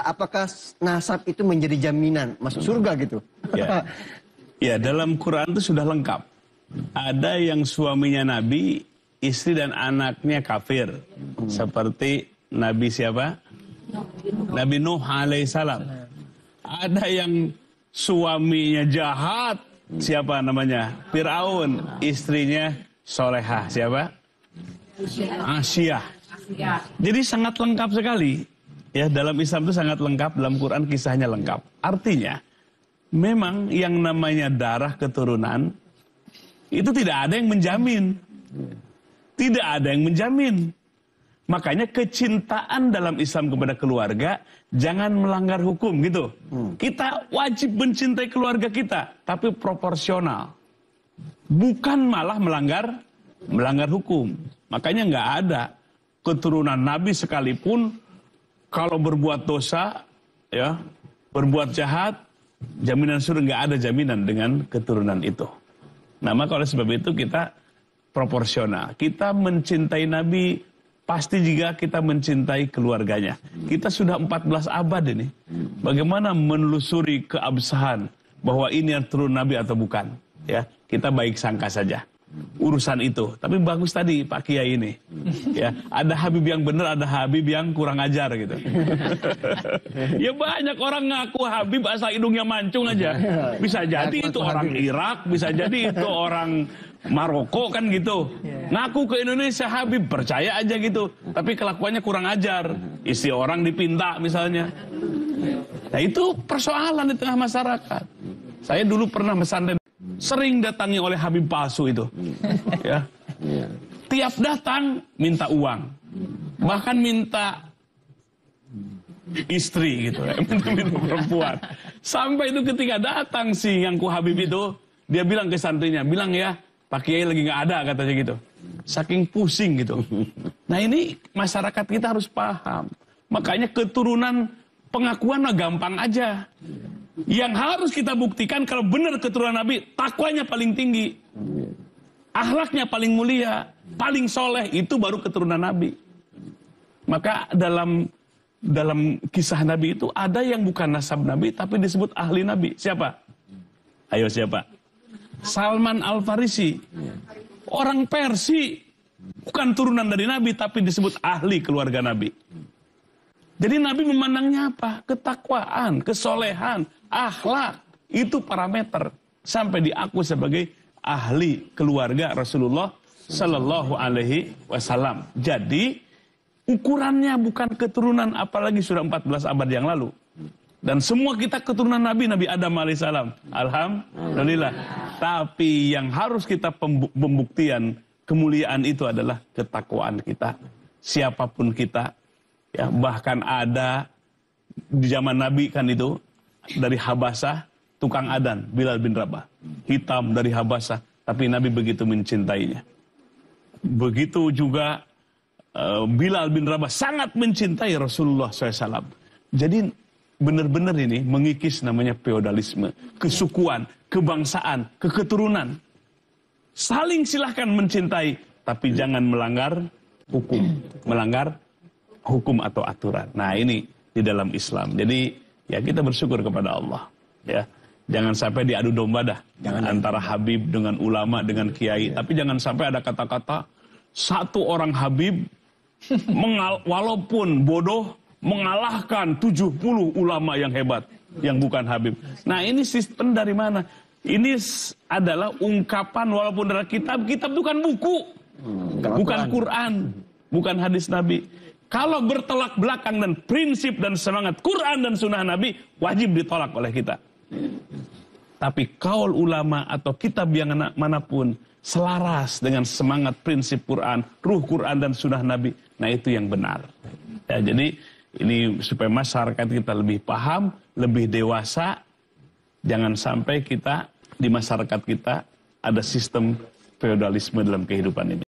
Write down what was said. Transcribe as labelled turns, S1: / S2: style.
S1: apakah nasab itu menjadi jaminan masuk surga gitu?
S2: Ya, ya dalam Quran itu sudah lengkap. Ada yang suaminya Nabi, istri dan anaknya kafir. Seperti Nabi siapa? Nabi Nuh alaihissalam. Ada yang suaminya jahat, siapa namanya? Fir'aun. Istrinya solehah, siapa? Asyah. Jadi sangat lengkap sekali. Ya, dalam Islam itu sangat lengkap, dalam Quran kisahnya lengkap. Artinya, memang yang namanya darah keturunan itu tidak ada yang menjamin. Tidak ada yang menjamin. Makanya kecintaan dalam Islam kepada keluarga jangan melanggar hukum gitu. Kita wajib mencintai keluarga kita, tapi proporsional. Bukan malah melanggar hukum. Makanya nggak ada keturunan Nabi sekalipun kalau berbuat dosa, ya, berbuat jahat, jaminan surga nggak ada jaminan dengan keturunan itu. Nah, maka oleh sebab itu kita proporsional. Kita mencintai Nabi pasti juga kita mencintai keluarganya. Kita sudah 14 abad ini. Bagaimana menelusuri keabsahan bahwa ini yang turun Nabi atau bukan? Ya, kita baik sangka saja urusan itu. Tapi bagus tadi Pak Kiai ini. Ya, ada Habib yang benar, ada Habib yang kurang ajar gitu. Ya banyak orang ngaku Habib asal hidungnya mancung aja. Bisa jadi itu orang Irak, bisa jadi itu orang Maroko kan gitu. Ngaku ke Indonesia Habib, percaya aja gitu. Tapi kelakuannya kurang ajar. Isi orang dipinta misalnya. Nah itu persoalan di tengah masyarakat. Saya dulu pernah pesantren, sering datangi oleh Habib palsu itu. Ya. Tiap datang minta uang. Bahkan minta istri gitu. Minta perempuan. Sampai itu ketika datang si Ngangku Habib itu, dia bilang ke santrinya, bilang ya, Pak Kiai lagi nggak ada katanya gitu. Saking pusing gitu. Nah ini masyarakat kita harus paham. Makanya keturunan pengakuan mah gampang aja. Yang harus kita buktikan kalau benar keturunan Nabi, takwanya paling tinggi. Akhlaknya paling mulia, paling soleh, itu baru keturunan Nabi. Maka dalam kisah Nabi itu ada yang bukan nasab Nabi tapi disebut ahli Nabi. Siapa? Ayo siapa? Salman Al-Farisi. Orang Persia, bukan turunan dari Nabi tapi disebut ahli keluarga Nabi. Jadi Nabi memandangnya apa? Ketakwaan, kesolehan, akhlak. Itu parameter sampai diaku sebagai ahli keluarga Rasulullah Sallallahu Alaihi Wasallam. Jadi ukurannya bukan keturunan, apalagi sudah 14 abad yang lalu. Dan semua kita keturunan Nabi Adam alaihissalam. Alhamdulillah. Tapi yang harus kita pembuktian kemuliaan itu adalah ketakwaan kita. Siapapun kita. Ya, bahkan ada di zaman Nabi kan itu dari Habasah tukang adan Bilal bin Rabah, hitam dari Habasah, tapi Nabi begitu mencintainya. Begitu juga Bilal bin Rabah sangat mencintai Rasulullah SAW. Jadi benar-benar ini mengikis namanya feodalisme, kesukuan, kebangsaan, keketurunan. Saling silahkan mencintai, tapi jangan melanggar hukum, melanggar hukum atau aturan. Nah ini di dalam Islam. Jadi ya kita bersyukur kepada Allah. Ya, jangan sampai diadu domba dah. Antara Habib dengan ulama dengan kiai. Tapi jangan sampai ada kata-kata satu orang Habib walaupun bodoh mengalahkan 70 ulama yang hebat yang bukan Habib. Nah ini sistem dari mana? Ini adalah ungkapan walaupun dari kitab bukan buku, bukan Quran, bukan hadis Nabi. Kalau bertolak belakang dan prinsip dan semangat Quran dan sunnah Nabi, wajib ditolak oleh kita. Tapi kaul ulama atau kitab yang manapun selaras dengan semangat prinsip Quran, ruh Quran dan sunnah Nabi, nah itu yang benar. Ya, jadi ini supaya masyarakat kita lebih paham, lebih dewasa, jangan sampai kita di masyarakat kita ada sistem feodalisme dalam kehidupan ini.